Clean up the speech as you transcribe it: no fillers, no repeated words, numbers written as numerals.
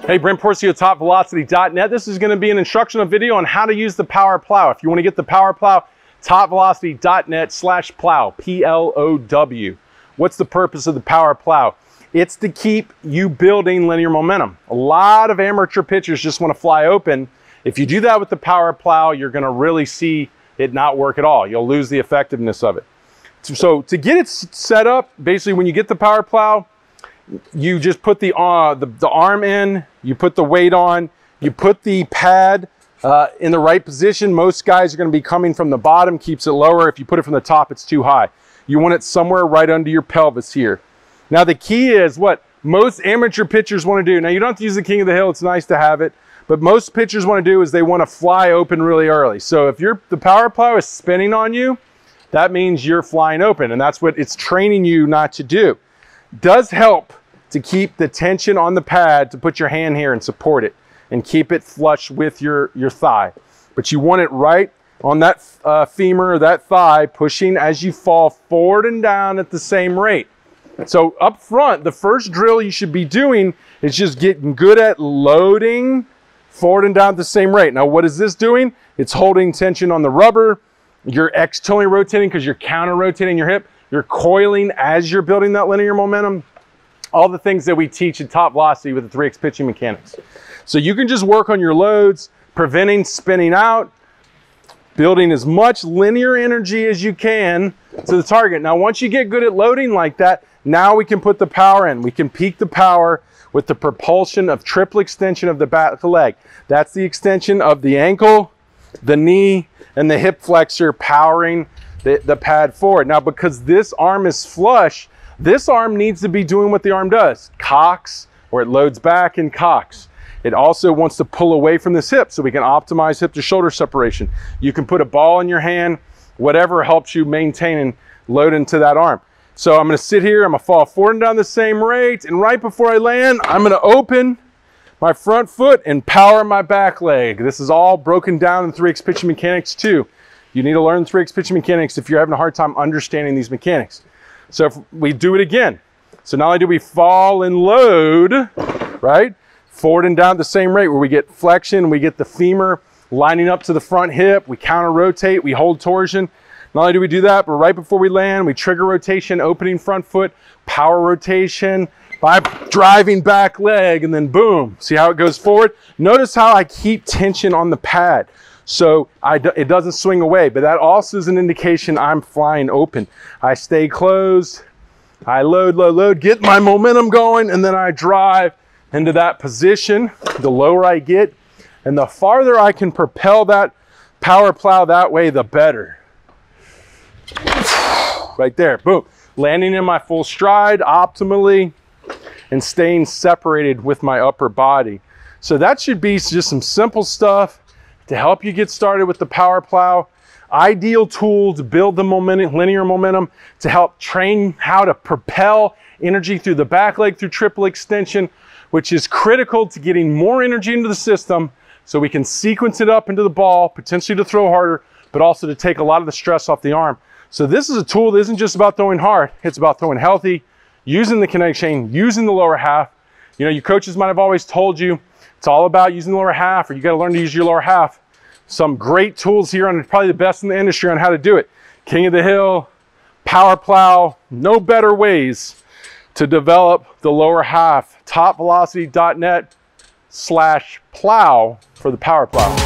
Hey, Brent Porcio, TopVelocity.net. This is going to be an instructional video on how to use the Power Plow. If you want to get the Power Plow, TopVelocity.net/plow, P-L-O-W. What's the purpose of the Power Plow? It's to keep you building linear momentum. A lot of amateur pitchers just want to fly open. If you do that with the Power Plow, you're going to really see it not work at all. You'll lose the effectiveness of it. So to get it set up, basically when you get the Power Plow, you just put the arm in, you put the weight on, you put the pad in the right position. Most guys are going to be coming from the bottom, keeps it lower. If you put it from the top, it's too high. You want it somewhere right under your pelvis here. Now the key is what most amateur pitchers want to do. Now you don't have to use the King of the Hill, it's nice to have it, but most pitchers want to do is they want to fly open really early. So if the Power Plow is spinning on you, that means you're flying open, and that's what it's training you not to do. Does help to keep the tension on the pad, to put your hand here and support it and keep it flush with your thigh. But you want it right on that femur or that thigh, pushing as you fall forward and down at the same rate. So up front, the first drill you should be doing is just getting good at loading forward and down at the same rate. Now what is this doing? It's holding tension on the rubber. You're externally rotating because you're counter rotating your hip. You're coiling as you're building that linear momentum. All the things that we teach at Top Velocity with the 3X pitching mechanics. So you can just work on your loads, preventing spinning out, building as much linear energy as you can to the target. Now, once you get good at loading like that, now we can put the power in. We can peak the power with the propulsion of triple extension of the back of the leg. That's the extension of the ankle, the knee, and the hip flexor powering the pad forward. Now, because this arm is flush, this arm needs to be doing what the arm does. Cocks, or it loads back and cocks. It also wants to pull away from this hip so we can optimize hip to shoulder separation. You can put a ball in your hand, whatever helps you maintain and load into that arm. So I'm gonna sit here, I'm gonna fall forward and down the same rate, and right before I land, I'm gonna open my front foot and power my back leg. This is all broken down in 3X pitching mechanics too. You need to learn 3X pitching mechanics if you're having a hard time understanding these mechanics. So if we do it again. So not only do we fall and load, right? Forward and down at the same rate where we get flexion, we get the femur lining up to the front hip, we counter rotate, we hold torsion. Not only do we do that, but right before we land, we trigger rotation, opening front foot, power rotation, by driving back leg, and then boom. See how it goes forward? Notice how I keep tension on the pad. So it doesn't swing away, but that also is an indication I'm flying open. I stay closed, I load, get my momentum going, and then I drive into that position. The lower I get, and the farther I can propel that Power Plow that way, the better. Right there, boom. Landing in my full stride optimally and staying separated with my upper body. So that should be just some simple stuff to help you get started with the Power Plow. Ideal tool to build the momentum, linear momentum, to help train how to propel energy through the back leg through triple extension, which is critical to getting more energy into the system so we can sequence it up into the ball, potentially to throw harder, but also to take a lot of the stress off the arm. So this is a tool that isn't just about throwing hard, it's about throwing healthy, using the kinetic chain, using the lower half. You know, your coaches might have always told you it's all about using the lower half, or you got to learn to use your lower half. Some great tools here, and probably the best in the industry on how to do it. King of the Hill, Power Plow, no better ways to develop the lower half. TopVelocity.net/plow for the Power Plow.